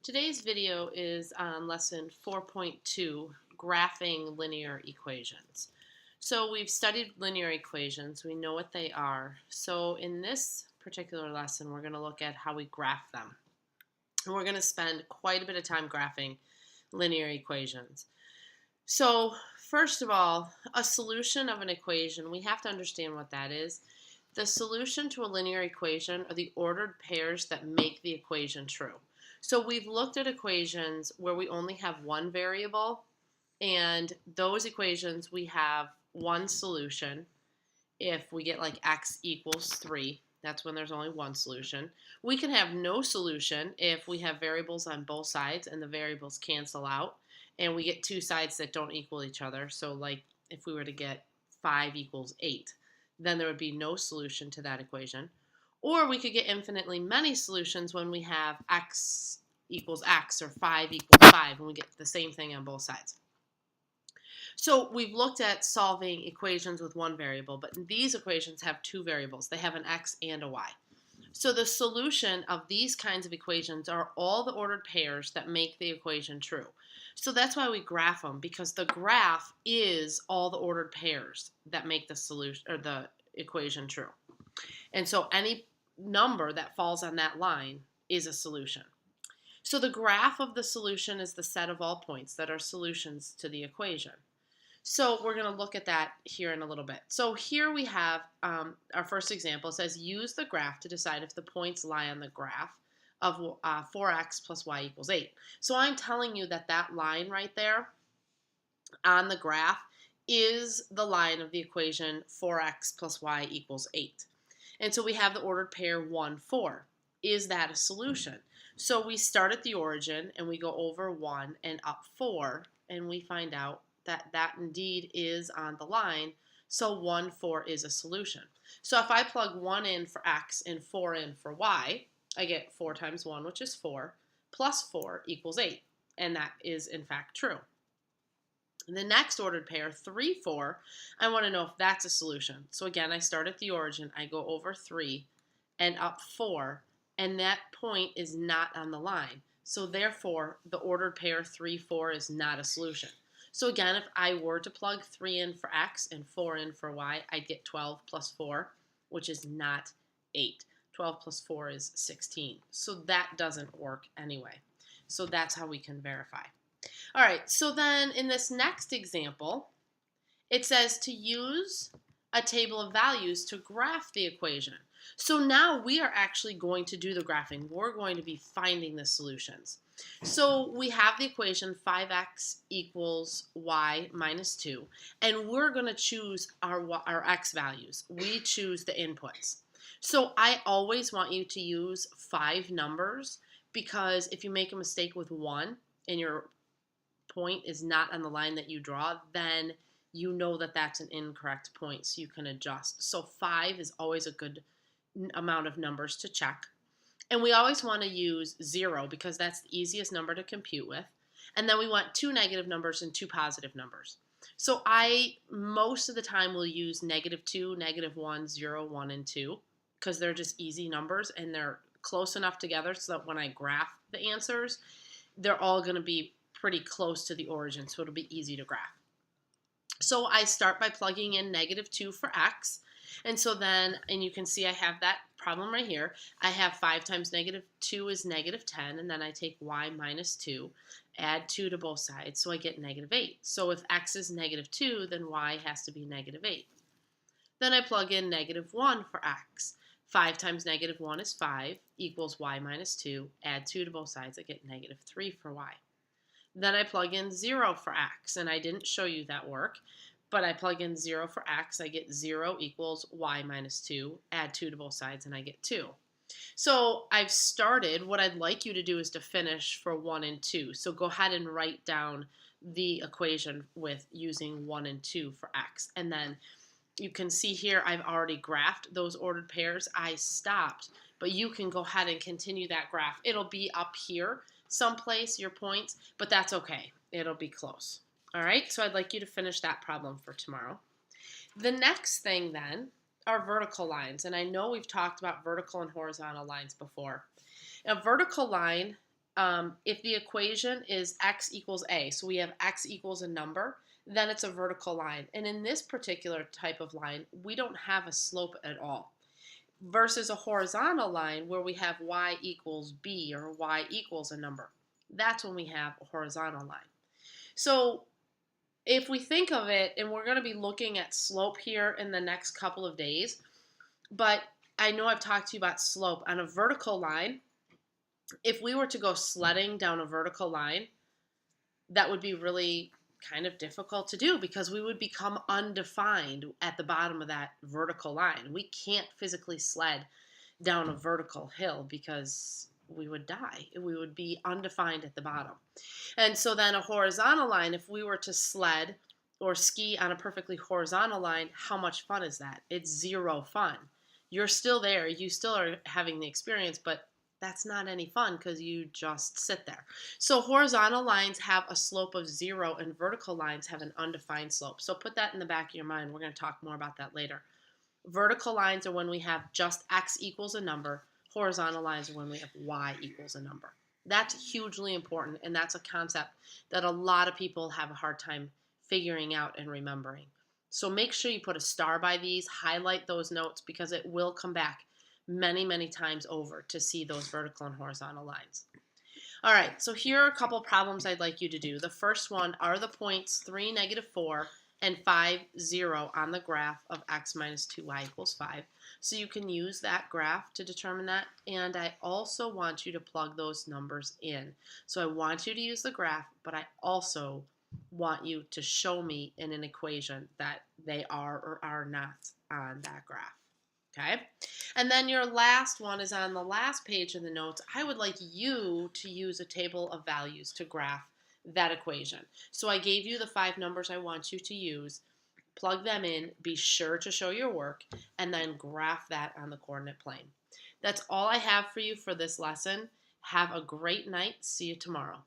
Today's video is on lesson 4.2, graphing linear equations. So we've studied linear equations, we know what they are. So in this particular lesson, we're going to look at how we graph them. And we're going to spend quite a bit of time graphing linear equations. So first of all, a solution of an equation, we have to understand what that is. The solution to a linear equation are the ordered pairs that make the equation true. So we've looked at equations where we only have one variable, and those equations we have one solution. If we get like x equals 3, that's when there's only one solution. We can have no solution if we have variables on both sides and the variables cancel out, and we get two sides that don't equal each other. So like if we were to get 5 equals 8, then there would be no solution to that equation. Or we could get infinitely many solutions when we have x equals x or 5 equals 5, and we get the same thing on both sides. So we've looked at solving equations with one variable, but these equations have two variables. They have an x and a y. So the solution of these kinds of equations are all the ordered pairs that make the equation true. So that's why we graph them, because the graph is all the ordered pairs that make the solution or the equation true. And so any number that falls on that line is a solution. So the graph of the solution is the set of all points that are solutions to the equation. So we're going to look at that here in a little bit. So here we have our first example. It says use the graph to decide if the points lie on the graph of 4x plus y equals 8. So I'm telling you that that line right there on the graph is the line of the equation 4x plus y equals 8. And so we have the ordered pair 1, 4. Is that a solution? So we start at the origin and we go over 1 and up 4, and we find out that that indeed is on the line. So 1, 4 is a solution. So if I plug 1 in for x and 4 in for y, I get 4 times 1, which is 4, plus 4 equals 8. And that is in fact true. The next ordered pair, 3, 4, I want to know if that's a solution. So again, I start at the origin, I go over 3 and up 4, and that point is not on the line. So therefore, the ordered pair 3, 4 is not a solution. So again, if I were to plug 3 in for x and 4 in for y, I'd get 12 plus 4, which is not 8. 12 plus 4 is 16. So that doesn't work anyway. So that's how we can verify. All right, so then in this next example, it says to use a table of values to graph the equation. So now we are actually going to do the graphing. We're going to be finding the solutions. So we have the equation 5x equals y minus 2, and we're going to choose our x values. We choose the inputs. So I always want you to use 5 numbers, because if you make a mistake with 1 and your point is not on the line that you draw, then you know that that's an incorrect point, so you can adjust. So 5 is always a good amount of numbers to check. And we always want to use 0 because that's the easiest number to compute with. And then we want 2 negative numbers and 2 positive numbers. So I, most of the time, will use -2, -1, 0, 1, and 2 because they're just easy numbers and they're close enough together so that when I graph the answers, they're all going to be pretty close to the origin, so it'll be easy to graph. So I start by plugging in -2 for x, and so then, and you can see I have that problem right here. I have 5 times -2 is -10, and then I take y minus 2, add 2 to both sides, so I get -8. So if x is -2, then y has to be -8. Then I plug in -1 for x. 5 times -1 is 5, equals y minus 2, add 2 to both sides, I get -3 for y. Then I plug in 0 for x, and I didn't show you that work, but I plug in 0 for x, I get 0 equals y minus 2, add 2 to both sides, and I get 2. So I've started. What I'd like you to do is to finish for 1 and 2. So go ahead and write down the equation with using 1 and 2 for x. And then you can see here I've already graphed those ordered pairs. I stopped, but you can go ahead and continue that graph. It'll be up here someplace, your points, but that's okay. It'll be close. All right, so I'd like you to finish that problem for tomorrow. The next thing then are vertical lines, and I know we've talked about vertical and horizontal lines before. A vertical line If the equation is x equals a, so we have x equals a number, then it's a vertical line. And in this particular type of line, we don't have a slope at all. Versus a horizontal line where we have y equals b or y equals a number. That's when we have a horizontal line. So if we think of it, and we're going to be looking at slope here in the next couple of days, but I know I've talked to you about slope on a vertical line. If we were to go sledding down a vertical line, that would be really kind of difficult to do because we would become undefined at the bottom of that vertical line. We can't physically sled down a vertical hill because we would die. We would be undefined at the bottom. And so then a horizontal line, if we were to sled or ski on a perfectly horizontal line, how much fun is that? It's zero fun. You're still there. You still are having the experience, but that's not any fun because you just sit there. So horizontal lines have a slope of 0 and vertical lines have an undefined slope. So put that in the back of your mind. We're going to talk more about that later. Vertical lines are when we have just x equals a number. Horizontal lines are when we have y equals a number. That's hugely important, and that's a concept that a lot of people have a hard time figuring out and remembering. So make sure you put a star by these, highlight those notes, because it will come back many, many times over to see those vertical and horizontal lines. All right, so here are a couple problems I'd like you to do. The first one are the points 3, -4, and 5, 0 on the graph of x minus 2y equals 5. So you can use that graph to determine that. And I also want you to plug those numbers in. So I want you to use the graph, but I also want you to show me in an equation that they are or are not on that graph. Okay? And then your last one is on the last page of the notes. I would like you to use a table of values to graph that equation. So I gave you the 5 numbers I want you to use. Plug them in, be sure to show your work, and then graph that on the coordinate plane. That's all I have for you for this lesson. Have a great night. See you tomorrow.